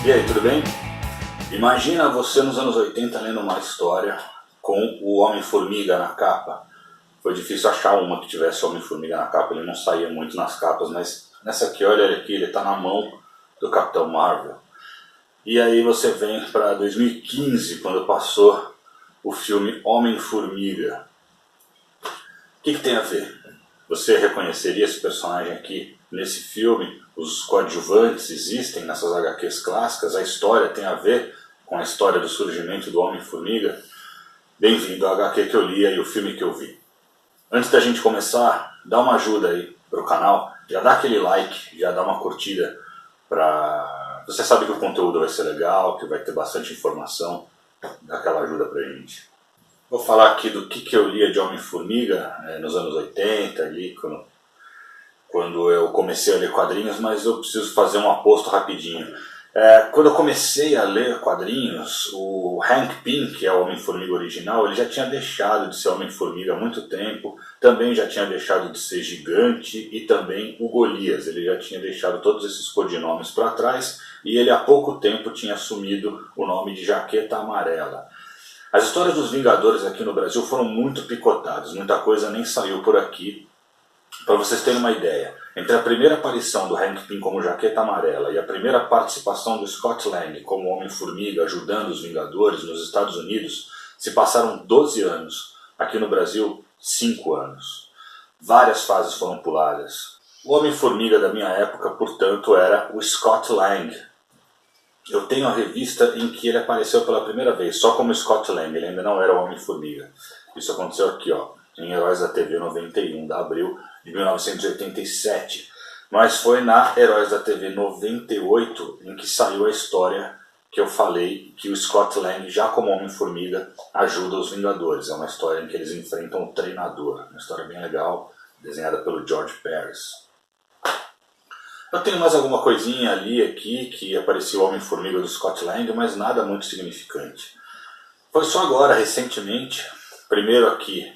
E aí, tudo bem? Imagina você nos anos 80 lendo uma história com o Homem-Formiga na capa. Foi difícil achar uma que tivesse Homem-Formiga na capa, ele não saía muito nas capas, mas nessa aqui, olha ele aqui, ele está na mão do Capitão Marvel. E aí você vem para 2015, quando passou o filme Homem-Formiga. O que tem a ver? Você reconheceria esse personagem aqui nesse filme? Os coadjuvantes existem nessas HQs clássicas? A história tem a ver com a história do surgimento do Homem-Formiga? Bem-vindo ao HQ que eu li e o filme que eu vi. Antes da gente começar, dá uma ajuda aí pro canal. Já dá aquele like, já dá uma curtida pra... Você sabe que o conteúdo vai ser legal, que vai ter bastante informação. Dá aquela ajuda pra gente. Vou falar aqui do que eu lia de Homem-Formiga nos anos 80, ali, quando eu comecei a ler quadrinhos, mas eu preciso fazer um aposto rapidinho. Quando eu comecei a ler quadrinhos, o Hank Pym, que é o Homem-Formiga original, ele já tinha deixado de ser Homem-Formiga há muito tempo, também já tinha deixado de ser Gigante e também o Golias. Ele já tinha deixado todos esses codinomes para trás e ele há pouco tempo tinha assumido o nome de Jaqueta Amarela. As histórias dos Vingadores aqui no Brasil foram muito picotadas, muita coisa nem saiu por aqui. Para vocês terem uma ideia, entre a primeira aparição do Hank Pym como Jaqueta Amarela e a primeira participação do Scott Lang como Homem-Formiga ajudando os Vingadores nos Estados Unidos, se passaram 12 anos. Aqui no Brasil, 5 anos. Várias fases foram puladas. O Homem-Formiga da minha época, portanto, era o Scott Lang. Eu tenho a revista em que ele apareceu pela primeira vez, só como Scott Lang, ele ainda não era o Homem-Formiga. Isso aconteceu aqui, ó, em Heróis da TV 91 de abril de 1987. Mas foi na Heróis da TV 98 em que saiu a história que eu falei que o Scott Lang, já como Homem-Formiga, ajuda os Vingadores. É uma história em que eles enfrentam o treinador. Uma história bem legal, desenhada pelo George Pérez. Eu tenho mais alguma coisinha ali, aqui, que apareceu o Homem-Formiga do Scott Lang, mas nada muito significante. Foi só agora, recentemente, primeiro aqui,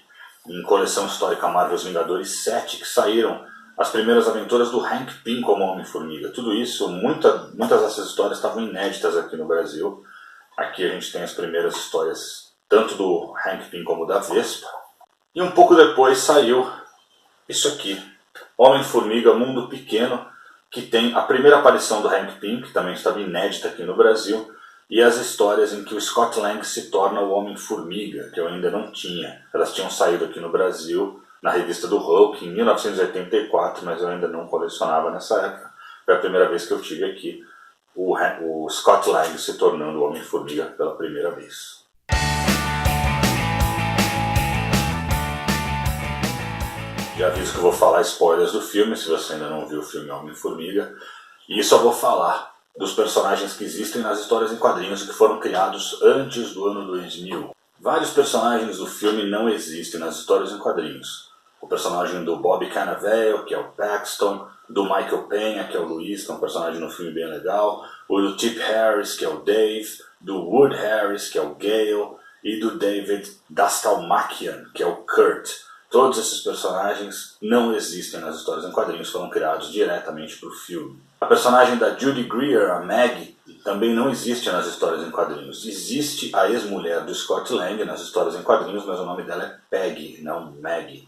em Coleção Histórica Marvel Os Vingadores 7, que saíram as primeiras aventuras do Hank Pym como Homem-Formiga. Tudo isso, muitas dessas histórias estavam inéditas aqui no Brasil. Aqui a gente tem as primeiras histórias, tanto do Hank Pym como da Vespa. E um pouco depois saiu isso aqui, Homem-Formiga Mundo Pequeno, que tem a primeira aparição do Hank Pym, que também estava inédita aqui no Brasil, e as histórias em que o Scott Lang se torna o Homem-Formiga, que eu ainda não tinha. Elas tinham saído aqui no Brasil, na revista do Hulk, em 1984, mas eu ainda não colecionava nessa época. Foi a primeira vez que eu tive aqui o Scott Lang se tornando o Homem-Formiga pela primeira vez. Já aviso que eu vou falar spoilers do filme, se você ainda não viu o filme Homem-Formiga. E só vou falar dos personagens que existem nas histórias em quadrinhos que foram criados antes do ano 2000. Vários personagens do filme não existem nas histórias em quadrinhos. O personagem do Bob Cannavale, que é o Paxton, do Michael Peña, que é o Luis, que é um personagem no filme bem legal, o do Tip Harris, que é o Dave, do Wood Harris, que é o Gale, e do David Dastmalchian, que é o Kurt. Todos esses personagens não existem nas histórias em quadrinhos, foram criados diretamente para o filme. A personagem da Judy Greer, a Maggie, também não existe nas histórias em quadrinhos. Existe a ex-mulher do Scott Lang nas histórias em quadrinhos, mas o nome dela é Peggy, não Maggie.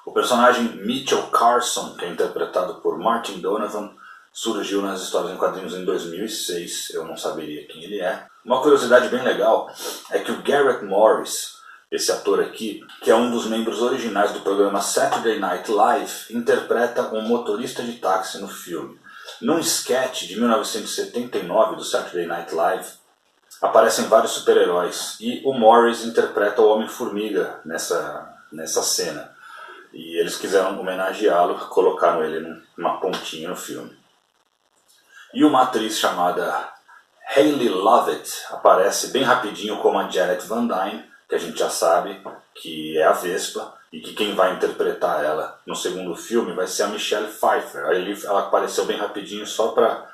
O personagem Mitchell Carson, que é interpretado por Martin Donovan, surgiu nas histórias em quadrinhos em 2006. Eu não saberia quem ele é. Uma curiosidade bem legal é que o Garrett Morris, esse ator aqui, que é um dos membros originais do programa Saturday Night Live, interpreta um motorista de táxi no filme. Num sketch de 1979 do Saturday Night Live, aparecem vários super-heróis e o Morris interpreta o Homem-Formiga nessa cena. E eles quiseram homenageá-lo, colocaram ele numa pontinha no filme. E uma atriz chamada Hayley Lovett aparece bem rapidinho como a Janet Van Dyne, que a gente já sabe que é a Vespa, e que quem vai interpretar ela no segundo filme vai ser a Michelle Pfeiffer. Ela apareceu bem rapidinho só para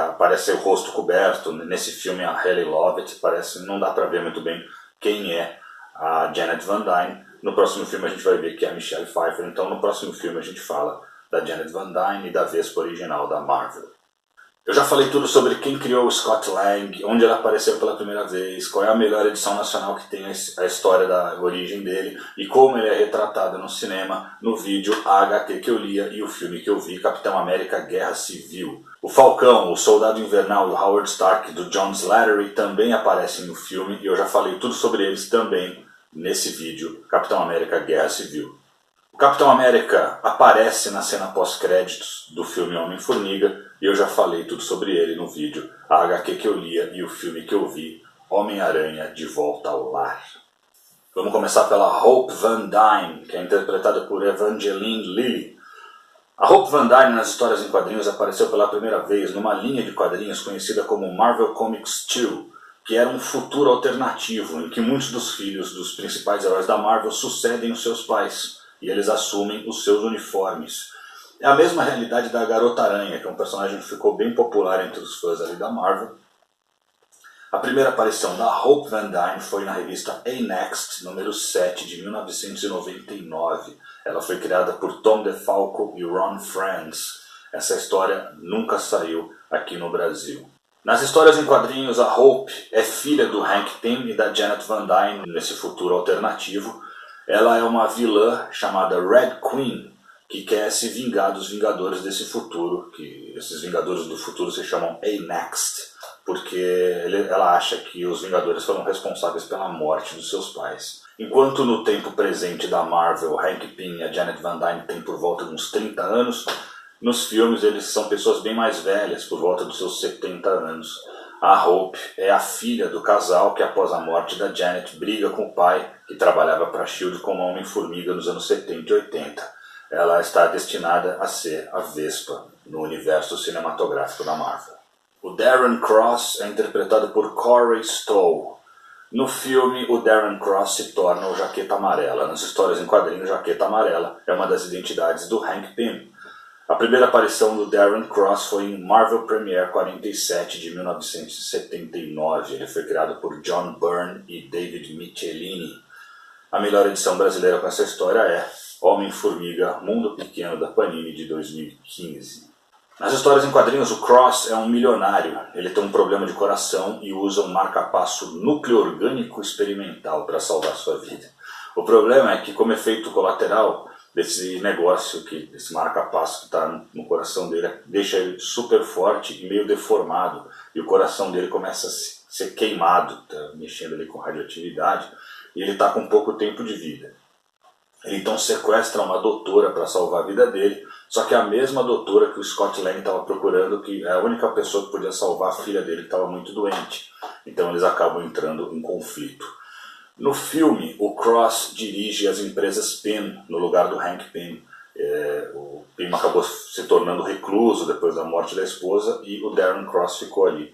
aparecer o rosto coberto. Nesse filme a Hayley Lovett não dá para ver muito bem quem é a Janet Van Dyne. No próximo filme a gente vai ver que é a Michelle Pfeiffer, então no próximo filme a gente fala da Janet Van Dyne e da Vespa original da Marvel. Eu já falei tudo sobre quem criou o Scott Lang, onde ele apareceu pela primeira vez, qual é a melhor edição nacional que tem a história da origem dele e como ele é retratado no cinema, no vídeo, a HQ que eu lia e o filme que eu vi, Capitão América Guerra Civil. O Falcão, o Soldado Invernal e o Howard Stark do John Slattery também aparecem no filme e eu já falei tudo sobre eles também nesse vídeo, Capitão América Guerra Civil. O Capitão América aparece na cena pós-créditos do filme Homem-Formiga e eu já falei tudo sobre ele no vídeo, a HQ que eu lia e o filme que eu vi, Homem-Aranha de Volta ao Lar. Vamos começar pela Hope Van Dyne, que é interpretada por Evangeline Lilly. A Hope Van Dyne nas histórias em quadrinhos apareceu pela primeira vez numa linha de quadrinhos conhecida como Marvel Comics 2, que era um futuro alternativo em que muitos dos filhos dos principais heróis da Marvel sucedem os seus pais e eles assumem os seus uniformes. É a mesma realidade da Garota Aranha, que é um personagem que ficou bem popular entre os fãs ali da Marvel. A primeira aparição da Hope Van Dyne foi na revista A-Next, número 7, de 1999. Ela foi criada por Tom DeFalco e Ron Frenz. Essa história nunca saiu aqui no Brasil. Nas histórias em quadrinhos, a Hope é filha do Hank Pym e da Janet Van Dyne nesse futuro alternativo. Ela é uma vilã chamada Red Queen, que quer se vingar dos Vingadores desse futuro, que esses Vingadores do futuro se chamam A-Next, porque ela acha que os Vingadores foram responsáveis pela morte dos seus pais. Enquanto no tempo presente da Marvel, Hank Pym e a Janet Van Dyne têm por volta de uns 30 anos, nos filmes eles são pessoas bem mais velhas, por volta dos seus 70 anos. A Hope é a filha do casal que, após a morte da Janet, briga com o pai, que trabalhava para a S.H.I.E.L.D. como Homem-Formiga nos anos 70 e 80. Ela está destinada a ser a Vespa no universo cinematográfico da Marvel. O Darren Cross é interpretado por Corey Stoll. No filme, o Darren Cross se torna o Jaqueta Amarela. Nas histórias em quadrinhos, Jaqueta Amarela é uma das identidades do Hank Pym. A primeira aparição do Darren Cross foi em Marvel Premiere 47 de 1979. Ele foi criado por John Byrne e David Michelini. A melhor edição brasileira com essa história é Homem-Formiga, Mundo Pequeno da Panini de 2015. Nas histórias em quadrinhos, o Cross é um milionário. Ele tem um problema de coração e usa um marca-passo núcleo orgânico experimental para salvar sua vida. O problema é que, como efeito colateral desse negócio, esse marca-passo que está no coração dele, deixa ele super forte e meio deformado, e o coração dele começa a ser queimado, tá mexendo ali com radioatividade, e ele está com pouco tempo de vida. Ele então sequestra uma doutora para salvar a vida dele, só que é a mesma doutora que o Scott Lang estava procurando, que é a única pessoa que podia salvar a filha dele que estava muito doente. Então eles acabam entrando em conflito. No filme, o Cross dirige as empresas Pym no lugar do Hank Pym. O Pym acabou se tornando recluso depois da morte da esposa e o Darren Cross ficou ali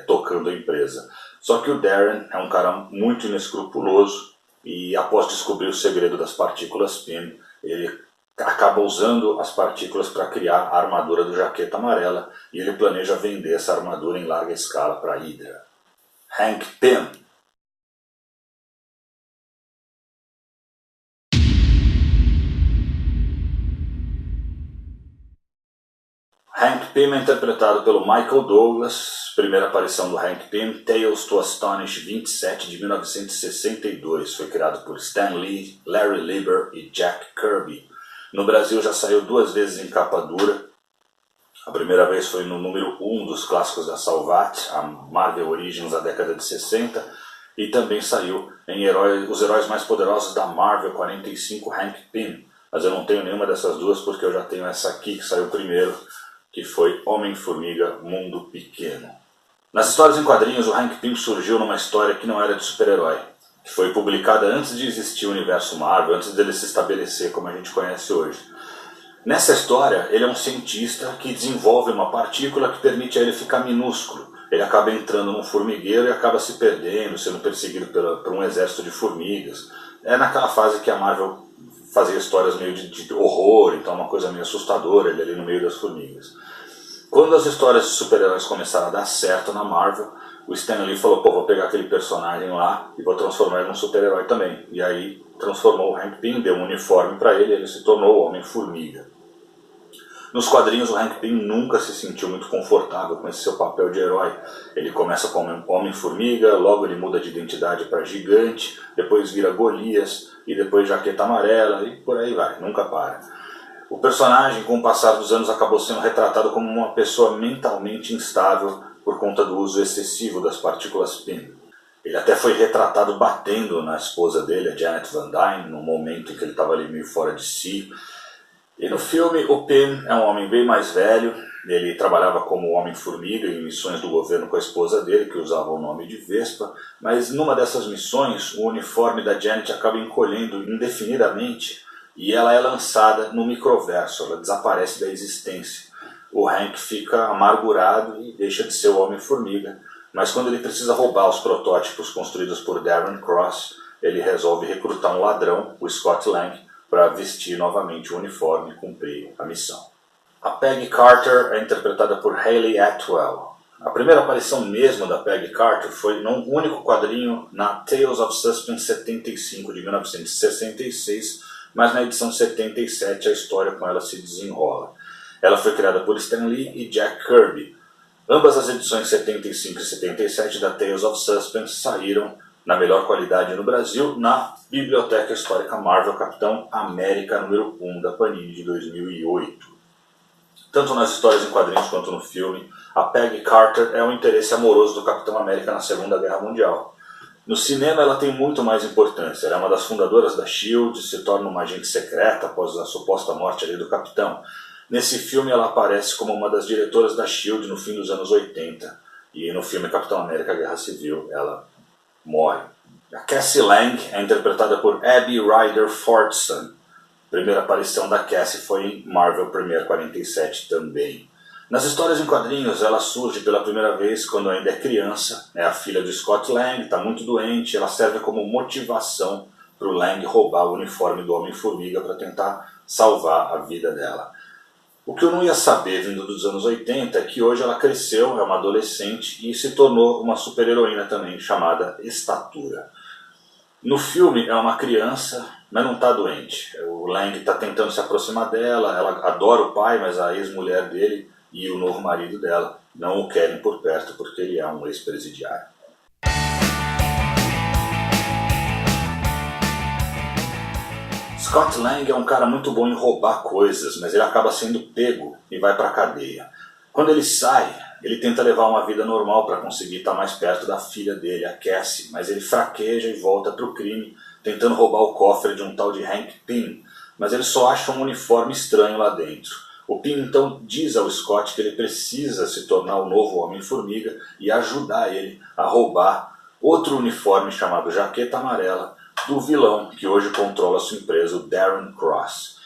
tocando a empresa. Só que o Darren é um cara muito inescrupuloso e após descobrir o segredo das partículas Pym, ele acaba usando as partículas para criar a armadura do Jaqueta Amarela e ele planeja vender essa armadura em larga escala para a Hydra. Hank Pym. Hank Pym é interpretado pelo Michael Douglas, primeira aparição do Hank Pym, Tales to Astonish 27 de 1962, foi criado por Stan Lee, Larry Lieber e Jack Kirby. No Brasil já saiu 2 vezes em capa dura. A primeira vez foi no número 1 dos clássicos da Salvat, a Marvel Origins da década de 60, e também saiu em Os Heróis Mais Poderosos da Marvel 45, Hank Pym. Mas eu não tenho nenhuma dessas duas porque eu já tenho essa aqui que saiu primeiro, que foi Homem-Formiga, Mundo Pequeno. Nas histórias em quadrinhos, o Hank Pym surgiu numa história que não era de super-herói, que foi publicada antes de existir o universo Marvel, antes dele se estabelecer como a gente conhece hoje. Nessa história, ele é um cientista que desenvolve uma partícula que permite a ele ficar minúsculo. Ele acaba entrando num formigueiro e acaba se perdendo, sendo perseguido por um exército de formigas. É naquela fase que a Marvel fazia histórias meio de horror, então uma coisa meio assustadora, ele ali no meio das formigas. Quando as histórias de super-heróis começaram a dar certo na Marvel, o Stan Lee falou, vou pegar aquele personagem lá e vou transformar ele num super-herói também. E aí transformou o Hank Pym, deu um uniforme para ele e ele se tornou o Homem-Formiga. Nos quadrinhos, o Hank Pym nunca se sentiu muito confortável com esse seu papel de herói. Ele começa como Homem-Formiga, logo ele muda de identidade para Gigante, depois vira Golias, e depois Jaqueta Amarela, e por aí vai, nunca para. O personagem, com o passar dos anos, acabou sendo retratado como uma pessoa mentalmente instável por conta do uso excessivo das partículas Pym. Ele até foi retratado batendo na esposa dele, a Janet Van Dyne, num momento em que ele estava ali meio fora de si. E no filme, o Pym é um homem bem mais velho. Ele trabalhava como Homem-Formiga em missões do governo com a esposa dele, que usava o nome de Vespa, mas numa dessas missões, o uniforme da Janet acaba encolhendo indefinidamente e ela é lançada no microverso, ela desaparece da existência. O Hank fica amargurado e deixa de ser o Homem-Formiga, mas quando ele precisa roubar os protótipos construídos por Darren Cross, ele resolve recrutar um ladrão, o Scott Lang, para vestir novamente o uniforme e cumprir a missão. A Peggy Carter é interpretada por Hayley Atwell. A primeira aparição mesmo da Peggy Carter foi num único quadrinho na Tales of Suspense 75 de 1966, mas na edição 77 a história com ela se desenrola. Ela foi criada por Stan Lee e Jack Kirby. Ambas as edições 75 e 77 da Tales of Suspense saíram na melhor qualidade no Brasil, na Biblioteca Histórica Marvel Capitão América número 1 da Panini de 2008. Tanto nas histórias em quadrinhos quanto no filme, a Peggy Carter é um interesse amoroso do Capitão América na Segunda Guerra Mundial. No cinema ela tem muito mais importância, ela é uma das fundadoras da S.H.I.E.L.D., se torna uma agente secreta após a suposta morte ali do Capitão. Nesse filme ela aparece como uma das diretoras da S.H.I.E.L.D. no fim dos anos 80, e no filme Capitão América Guerra Civil ela morre. A Cassie Lang é interpretada por Abby Ryder Fortson. A primeira aparição da Cassie foi em Marvel Premiere 47 também. Nas histórias em quadrinhos, ela surge pela primeira vez quando ainda é criança, é a filha do Scott Lang, está muito doente, ela serve como motivação para o Lang roubar o uniforme do Homem-Formiga para tentar salvar a vida dela. O que eu não ia saber vindo dos anos 80 é que hoje ela cresceu, é uma adolescente e se tornou uma super-heroína também, chamada Estatura. No filme é uma criança, mas não está doente. O Lang está tentando se aproximar dela, ela adora o pai, mas a ex-mulher dele e o novo marido dela não o querem por perto porque ele é um ex-presidiário. Scott Lang é um cara muito bom em roubar coisas, mas ele acaba sendo pego e vai para a cadeia. Quando ele sai, ele tenta levar uma vida normal para conseguir estar mais perto da filha dele, a Cassie, mas ele fraqueja e volta para o crime, tentando roubar o cofre de um tal de Hank Pym, mas ele só acha um uniforme estranho lá dentro. O Pym então diz ao Scott que ele precisa se tornar o novo Homem-Formiga e ajudar ele a roubar outro uniforme chamado Jaqueta Amarela, do vilão que hoje controla sua empresa, o Darren Cross.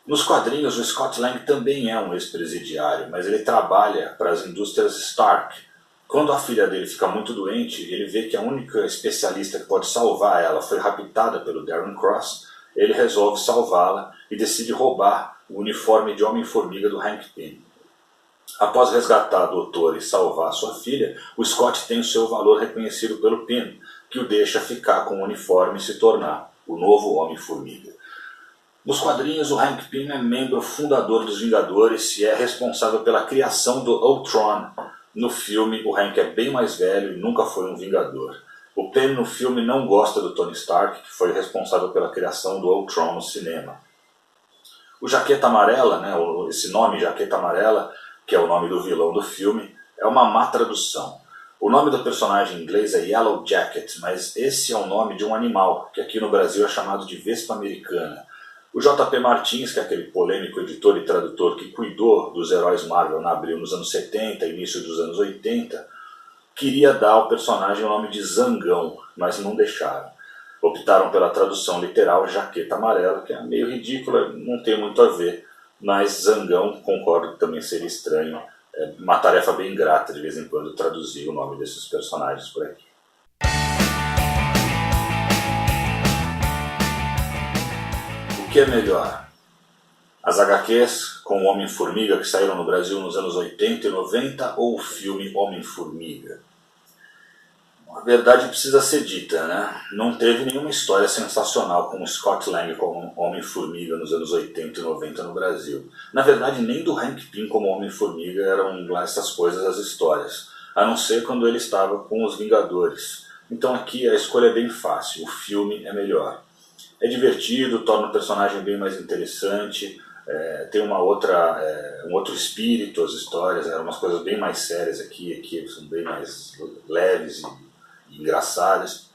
Nos quadrinhos, o Scott Lang também é um ex-presidiário, mas ele trabalha para as indústrias Stark. Quando a filha dele fica muito doente, ele vê que a única especialista que pode salvar ela foi raptada pelo Darren Cross, ele resolve salvá-la e decide roubar o uniforme de Homem-Formiga do Hank Pym. Após resgatar a doutora e salvar sua filha, o Scott tem o seu valor reconhecido pelo Pym, que o deixa ficar com o uniforme e se tornar o novo Homem-Formiga. Nos quadrinhos, o Hank Pym é membro fundador dos Vingadores e é responsável pela criação do Ultron. No filme, o Hank é bem mais velho e nunca foi um Vingador. O Pym no filme não gosta do Tony Stark, que foi responsável pela criação do Ultron no cinema. O Jaqueta Amarela, esse nome Jaqueta Amarela, que é o nome do vilão do filme, é uma má tradução. O nome do personagem em inglês é Yellow Jacket, mas esse é o nome de um animal, que aqui no Brasil é chamado de Vespa Americana. O J.P. Martins, que é aquele polêmico editor e tradutor que cuidou dos heróis Marvel na Abril nos anos 70 e início dos anos 80, queria dar ao personagem o nome de Zangão, mas não deixaram. Optaram pela tradução literal Jaqueta Amarela, que é meio ridícula, não tem muito a ver, mas Zangão, concordo que também seria estranho. É uma tarefa bem ingrata de vez em quando traduzir o nome desses personagens por aqui. O que é melhor? As HQs com o Homem-Formiga que saíram no Brasil nos anos 80 e 90 ou o filme Homem-Formiga? a verdade precisa ser dita, né? Não teve nenhuma história sensacional como Scott Lang como Homem-Formiga nos anos 80 e 90 no Brasil. Na verdade, nem do Hank Pym como Homem-Formiga eram lá essas coisas as histórias, a não ser quando ele estava com os Vingadores. Então aqui a escolha é bem fácil, o filme é melhor. É divertido, torna o personagem bem mais interessante, tem um outro espírito as histórias, eram umas coisas bem mais sérias aqui são bem mais leves e engraçadas.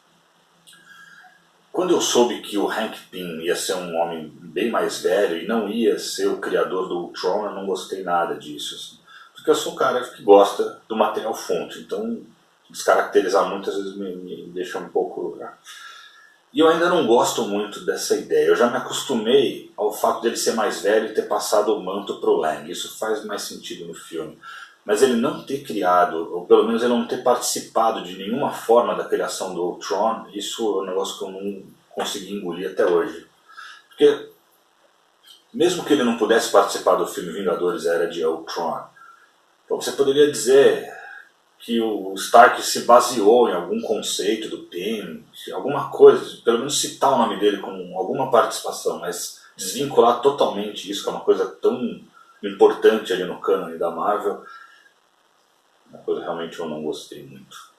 Quando eu soube que o Hank Pym ia ser um homem bem mais velho e não ia ser o criador do Ultron, eu não gostei nada disso. Assim. Porque eu sou um cara que gosta do material fonte, então descaracterizar muitas vezes me deixa um pouco... E eu ainda não gosto muito dessa ideia. Eu já me acostumei ao fato dele ser mais velho e ter passado o manto pro Lang. Isso faz mais sentido no filme. Mas ele não ter criado, ou pelo menos ele não ter participado de nenhuma forma da criação do Ultron, isso é um negócio que eu não consegui engolir até hoje. Porque, mesmo que ele não pudesse participar do filme Vingadores Era de Ultron, então você poderia dizer que o Stark se baseou em algum conceito do Pym, alguma coisa, pelo menos citar o nome dele com alguma participação, mas desvincular totalmente isso, que é uma coisa tão importante ali no cânone da Marvel, uma coisa realmente eu não gostei muito.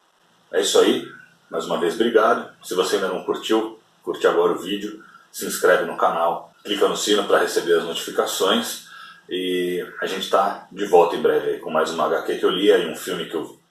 É isso aí, mais uma vez obrigado. Se você ainda não curtiu, curte agora o vídeo, se inscreve no canal, clica no sino para receber as notificações e a gente está de volta em breve aí, com mais uma HQ que eu li e um filme que eu vi.